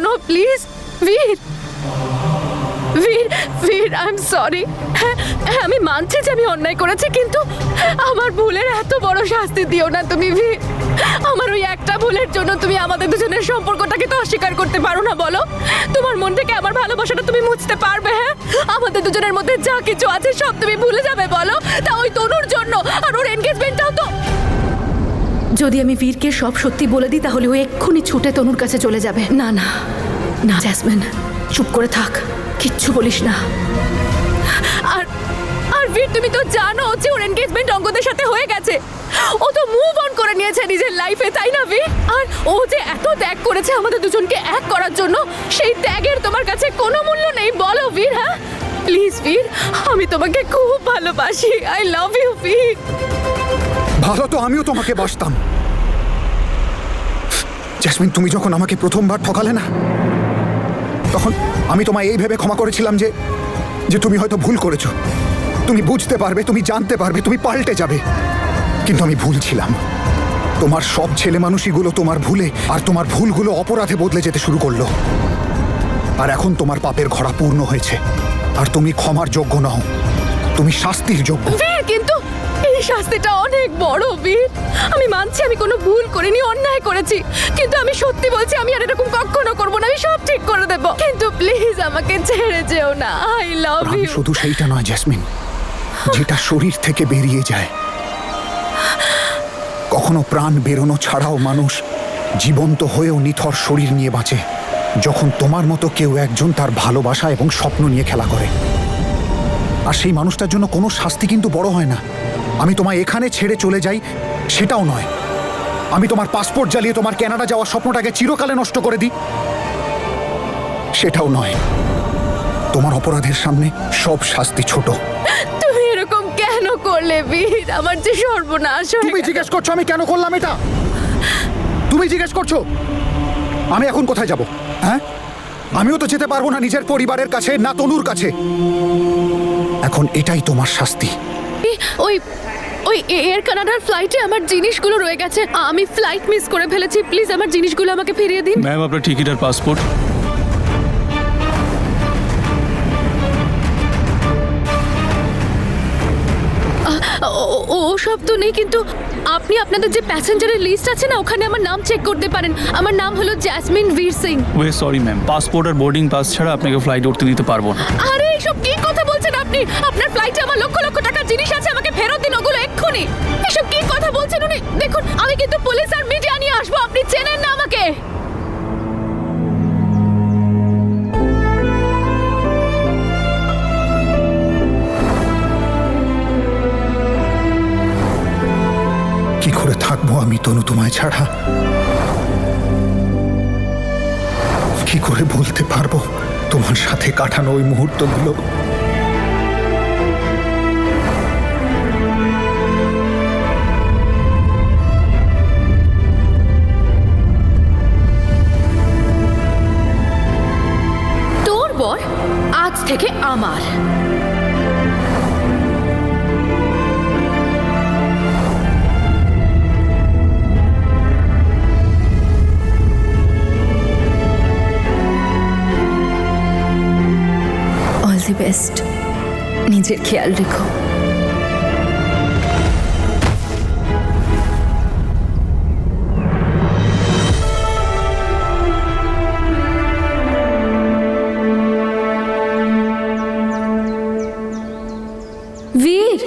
No please বীর, বীর, বীর, আই এম সরি। হ্যাঁ, আমি মানছি যে আমি অন্যায় করেছি, কিন্তু আমার ভুলের এত বড় শাস্তি দিও না তুমি বীর। আমার ওই একটা ভুলের জন্য তুমি আমাদের দুজনের সম্পর্কটাকে তো অস্বীকার করতে পারো না বলো? তোমার মন থেকে আমার ভালোবাসাটা তুমি মুছতে পারবে? হ্যাঁ, আমাদের দুজনের মধ্যে যা কিছু আছে সব তুমি ভুলে যাবে বলো? তা ওই তনুর জন্য, আর ওর এনগেজমেন্টটাও তো। যদি আমি বীরকে সব সত্যি বলে দিই তাহলে ও এক্ষুনি ছুটে তনুর কাছে চলে যাবে। না না না জ্যাসমিন, চুপ করে থাক, কিচ্ছু বলিস না। আর আর বীর, তুমি তো জানো যে ওর এনগেজমেন্ট অঙ্গদের সাথে হয়ে গেছে। ও তো মুভ অন করে নিয়েছে নিজের লাইফে, তাই না বীর? আর ও যে এত ত্যাগ করেছে আমাদের দুজনকে এক করার জন্য, সেই ত্যাগের তোমার কাছে কোনো মূল্য নেই বলো বীর? হ্যাঁ প্লিজ বীর, আমি তোমাকে খুব ভালোবাসি। আই লাভ ইউ বীর। ভালো তো আমিও তোমাকে বাসতাম। জ্যাসমিন, তুমি যখন আমাকে প্রথমবার ঠকালে না, তখন আমি তোমায় এই ভেবে ক্ষমা করেছিলাম যে যে তুমি হয়তো ভুল করেছো, তুমি বুঝতে পারবে, তুমি জানতে পারবে, তুমি পাল্টে যাবে। কিন্তু আমি ভুল ছিলাম। তোমার সব ছেলে মানুষইগুলো তোমার ভুলে আর তোমার ভুলগুলো অপরাধে বদলে যেতে শুরু করলো। আর এখন তোমার পাপের ঘড়া পূর্ণ হয়েছে, আর তুমি ক্ষমার যোগ্য নও, তুমি শাস্তির যোগ্য। বীর, কিন্তু এই শাস্তিটা অনেক বড় বীর। আমি মানছি আমি কোনো ভুল করিনি, অন্যায় করেছি, কিন্তু আমি সত্যি বলছি আমি আর এরকম কখনো করবো না। আমি সব ঠিক করে দেবো, কিন্তু প্লিজ আমাকে ছেড়ে যেও না। I love you. শুধু সেইটা নয় জ্যাসমিন, যেটা শরীর থেকে বেরিয়ে যায়। কখনো প্রাণ বেরোনো ছাড়াও মানুষ জীবন্ত হয়েও নিথর শরীর নিয়ে বাঁচে, যখন তোমার মতো কেউ একজন তার ভালোবাসা এবং স্বপ্ন নিয়ে খেলা করে। আর সেই মানুষটার জন্য কোনো শাস্তি কিন্তু বড় হয় না। আমি তোমায় এখানে ছেড়ে চলে যাই সেটাও নয়, আমি তোমার পাসপোর্ট জ্বালিয়ে তোমার কানাডা যাওয়ার স্বপ্নটাকে চিরকালে নষ্ট করে দিই সেটাও নয়। তোমার অপরাধের সামনে সব শাস্তি ছোট। তুমি এরকম কেন করলে বীর? আমার যে সর্বনাশ হয়ে তুমি গেল। জিজ্ঞেস করছো আমি কেন করলাম এটা? তুমি জিজ্ঞেস করছো আমি এখন কোথায় যাব? হ্যাঁ, আমিও তো যেতে পারবো না নিজের পরিবারের কাছে, না তনুর কাছে। এখন এটাই তোমার শাস্তি। ওই ওই এয়ার কানাডার ফ্লাইটে আমার জিনিসগুলো রয়ে গেছে। আমি ফ্লাইট মিস করে ফেলেছি, প্লিজ আমার জিনিসগুলো আমাকে ফিরিয়ে দিন। ম্যাম, আপনার টিকিট আর পাসপোর্ট। ও সব তো নেই, কিন্তু আপনি আপনাদের যে প্যাসেঞ্জারের লিস্ট আছে না, ওখানে আমার নাম চেক করতে পারেন। আমার নাম হলো জ্যাসমিন বীর সিং। ওয়ে সরি ম্যাম, পাসপোর্ট আর বোর্ডিং পাস ছাড়া আপনাকে ফ্লাইট উঠতে দিতে পারবো না। আরে এসব কি কথা বলছেন আপনি? আপনার ফ্লাইটে আমার লক্ষ লক্ষ টাকার জিনিস আছে, আমাকে ফেরত দিন ওগুলো এক্ষুনি। এসব কি কথা বলছেন উনি? দেখুন, আমি কিন্তু পুলিশ আর মিডিয়া নিয়ে আসবো, আপনি চেনেন না আমাকে। কি করে থাকবো আমি তনু তোমায় ছাড়া? কি করে বলতে পারবো তোমার সাথে কাটানো ওই মুহূর্তগুলো? তোর বর আজ থেকে আমার। অল দি বেস্ট, নিজের খেয়াল রেখো। বীর,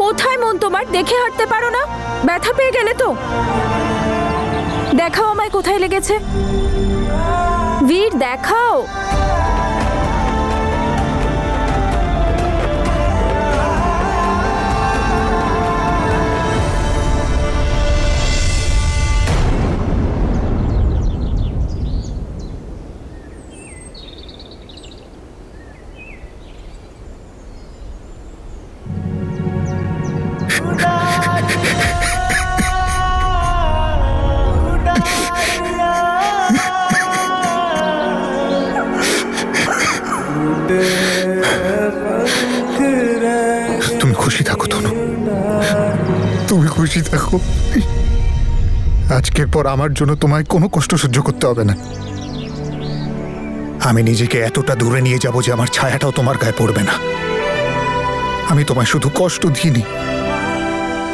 কোথায় মন তোমার? দেখে হাঁটতে পারো না? ব্যথা পেয়ে গেলে তো? দেখাও আমায় কোথায় লেগেছে। বীর, দেখাও। খুশি থাকো। আজকের পর আমার জন্য তোমায় কোনো কষ্ট সহ্য করতে হবে না। আমি নিজেকে এতটা দূরে নিয়ে যাব যে আমার ছায়াটাও তোমার গায়ে পড়বে না। আমি তোমায় শুধু কষ্ট দিইনি,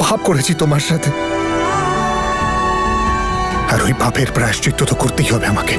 পাপ করেছি তোমার সাথে, আর ওই পাপের প্রায়শ্চিত্ত তো করতেই হবে আমাকে।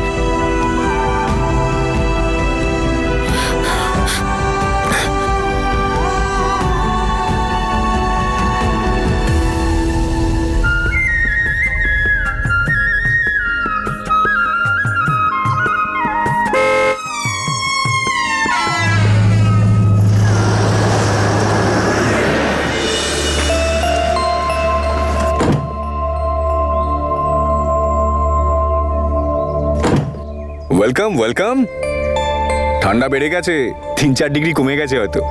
Welcome welcome. ঠান্ডা বেড়ে গেছে, 3-4 ডিগ্রি কমে গেছে হয়তো।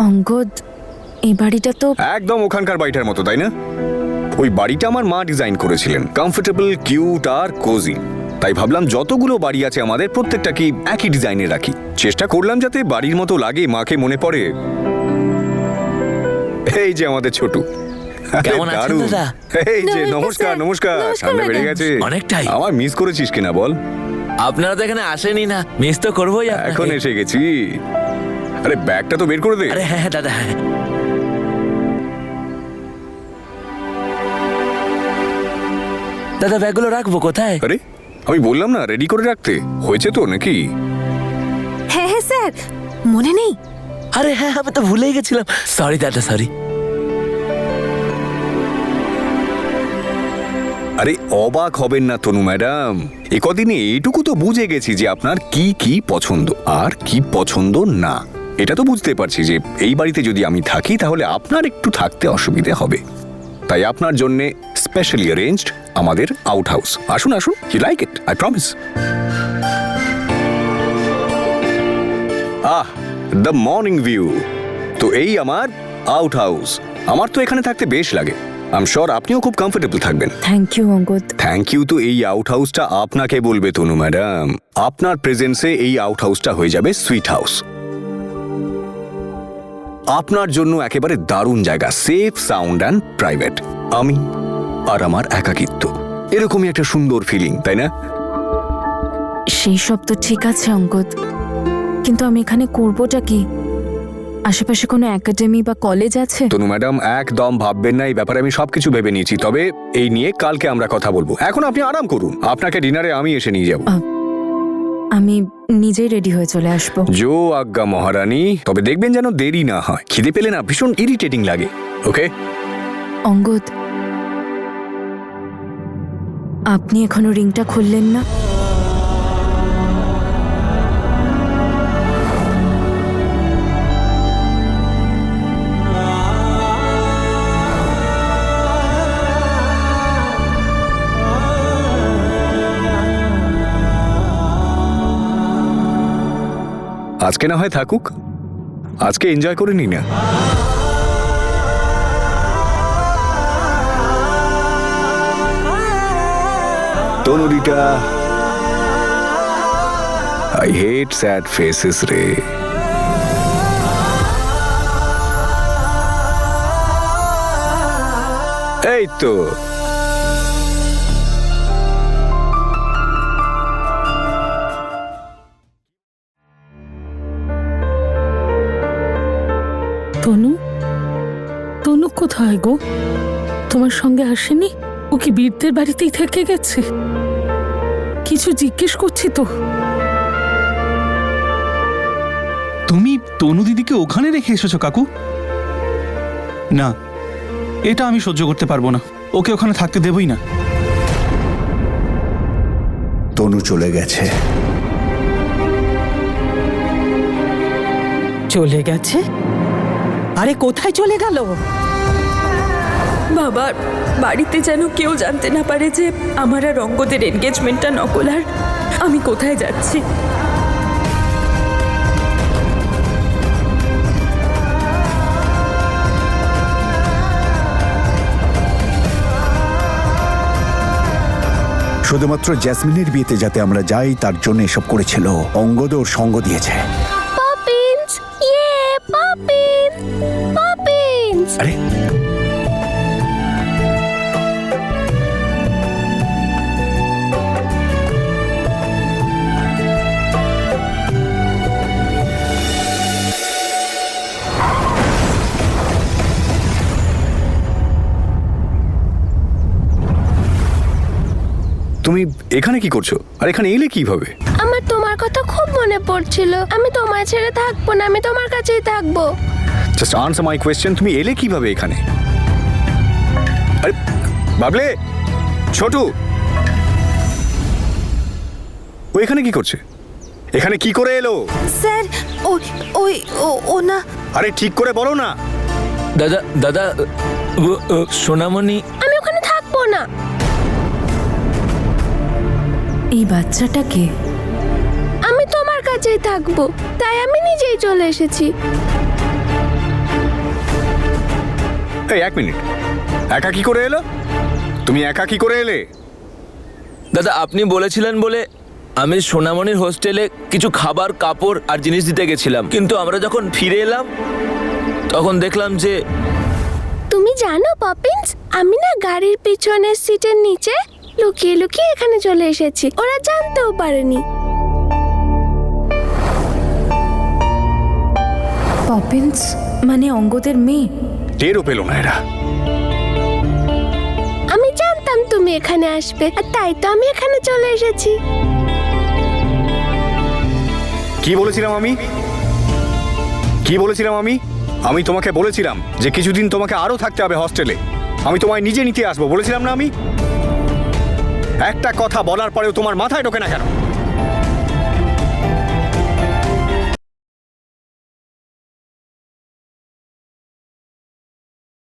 অঙ্গদ, এই বাড়িটা তো একদম ওখানকার বাড়িটার মতো, তাই না? ওই বাড়িটা আমার মা ডিজাইন করেছিলেন, কমফোর্টেবল, কিউট আর কোজি। তাই ভাবলাম যতগুলো বাড়ি আছে আমাদের প্রত্যেকটা কি একই ডিজাইনে রাখি। চেষ্টা করলাম যাতে বাড়ির মতো লাগে, মাকে মনে পড়ে। এই যে আমাদের ছোট। কেমন আছেন দাদা? এই যে নমস্কার নমস্কার। ঠান্ডা বেড়ে গেছে অনেকটাই। আমার মিস করেছিস কিনা বল? আপনারা তো এখানে আসেনি না, মিস তো করবোই আপনাকে। এখন এসে গেছি। আরে ব্যাগটা তো বের করে দে। আরে হ্যাঁ হ্যাঁ দাদা, হ্যাঁ। দাদা ব্যাগগুলো রাখবো কোথায়? আরে আমি বললাম না রেডি করে রাখতে। হয়েছে তো নাকি? হ্যাঁ হ্যাঁ স্যার, মনে নেই? আরে হ্যাঁ, আমি তো ভুলেই গেছিলাম। সরি দাদা, সরি। আরে অবাক হবেন না তনু ম্যাডাম, একদিনে এইটুকু তো বুঝে গেছি যে আপনার কি কি পছন্দ আর কি পছন্দ না। এটা তো বুঝতে পারছি যে এই বাড়িতে যদি আমি থাকি তাহলে আপনার একটু থাকতে অসুবিধে হবে। তাই আপনার জন্য স্পেশালি অ্যারেঞ্জড আমাদের আউট হাউস। আসুন আসুন, you like it, I promise. Ah, the morning view. তো এই আমার আউট হাউস। আমার তো এখানে থাকতে বেশ লাগে। আই এম শিওর আপনিও খুব কমফোর্টেবল থাকবেন। Thank you Angad. Thank you তো এই আউট হাউসটা আপনাকে বলবে তনু ম্যাডাম। আপনার প্রেজেন্সে এই আউট হাউসটা হয়ে যাবে সুইট হাউস। আপনার জন্য একেবারে দারুণ জায়গা, সেফ, সাউন্ড অ্যান্ড প্রাইভেট। আমি আর আমার একাকিত্ব, এরকমই একটা সুন্দর ফিলিং, তাই না? সেই সব তো ঠিক আছে অঙ্গদ, কিন্তু আমি এখানে করবোটা কি? আশেপাশে কোনো একাডেমি বা কলেজ আছে? তনু ম্যাডাম একদম ভাববেন না, এই ব্যাপারে আমি সবকিছু ভেবে নিয়েছি। তবে এই নিয়ে কালকে আমরা কথা বলবো। এখন আপনি আরাম করুন, আপনাকে ডিনারে আমি এসে নিয়ে যাব। আমি নিজেই রেডি হয়ে চলে আসবো। জো আজ্ঞা মহারানী, তবে দেখবেন যেন দেরি না হয়। খিদে পেলে না ভীষণ ইরিটেটিং লাগে। ওকে অঙ্গদ, আপনি এখনো রিংটা খুললেন না? আজকে না হয় থাকুক, আজকে এনজয় করে নি না। তনুরিটা, আই হেট স্যাড ফেসেস রে। এই তো তনু, তনু কোথায় গো? তোমার সঙ্গে আসেনি? ও কি বীরদের বাড়িতেই থেকে গেছে? কিছু জিজ্ঞেস করছি তো। তুমি তনু দিদিকে ওখানে রেখে এসেছো কাকু? না, এটা আমি সহ্য করতে পারবো না। ওকে ওখানে থাকতে দেবই না। তনু চলে গেছে। চলে গেছে? আরে কোথায় চলে গেল? বাবা, বাড়িতে যেন কেউ জানতে না পারে যে আমার আর অঙ্গদের এনগেজমেন্টটা নকল, আর আমি কোথায় যাচ্ছি। শুধুমাত্র জ্যাসমিনের বিয়েতে যাতে আমরা যাই তার জন্য এসব করেছিল। অঙ্গদ ওর সঙ্গ দিয়েছে। পপিন্স, ইয়ে পপিন্স, পপিন্স। আরে তুমি এখানে কি করছো? আর এখানে এলে কিভাবে? আমার তোমার কথা খুব মনে পড়ছিল। আমি তোমায় ছেড়ে থাকবো না, আমি তোমার কাছেই থাকবো। জাস্ট আনসার মাই কোয়েশ্চেন, তুমি এলে কিভাবে এখানে? আরে বাবলে, ছোটু, ও এখানে কি করছে? এখানে কি করে এলো? স্যার ও না। আরে ঠিক করে বলো না। দাদা দাদা সোনামণি, আমি ওখানে থাকবো না। এই বাচ্চাটাকে আমি তোমার কাছেই থাকবো, তাই আমি নিজেই চলে এসেছি। এই এক মিনিট, একা কি করে এলো? তুমি একা কি করে এলে? দাদা আপনি বলেছিলেন বলে আমি সোনামণির হোস্টেলে কিছু খাবার, কাপড় আর জিনিস দিতে গেছিলাম, কিন্তু আমরা যখন ফিরে এলাম তখন দেখলাম যে তুমি জানো পপিন্স, আমি না গাড়ির পিছনের সিটের নিচে লুকিয়ে লুকিয়ে এখানে চলে এসেছি। ওরা জানতেও পারেনি। পপিন্স মানে অঙ্গদের মেয়ে? টেরও পেলো না এরা। আমি জানতাম তুমি এখানে আসবে, আর তাই তো আমি এখানে চলে এসেছি। কি বলেছিলাম আমি? কি বলেছিলাম আমি? আমি তোমাকে বলেছিলাম যে কিছুদিন তোমাকে আরো থাকতে হবে হস্টেলে। আমি তোমায় নিজে নিতে আসবো বলেছিলাম না? আমি একটা কথা বলার পরেও তোমার মাথায় ঢোকে না কেন?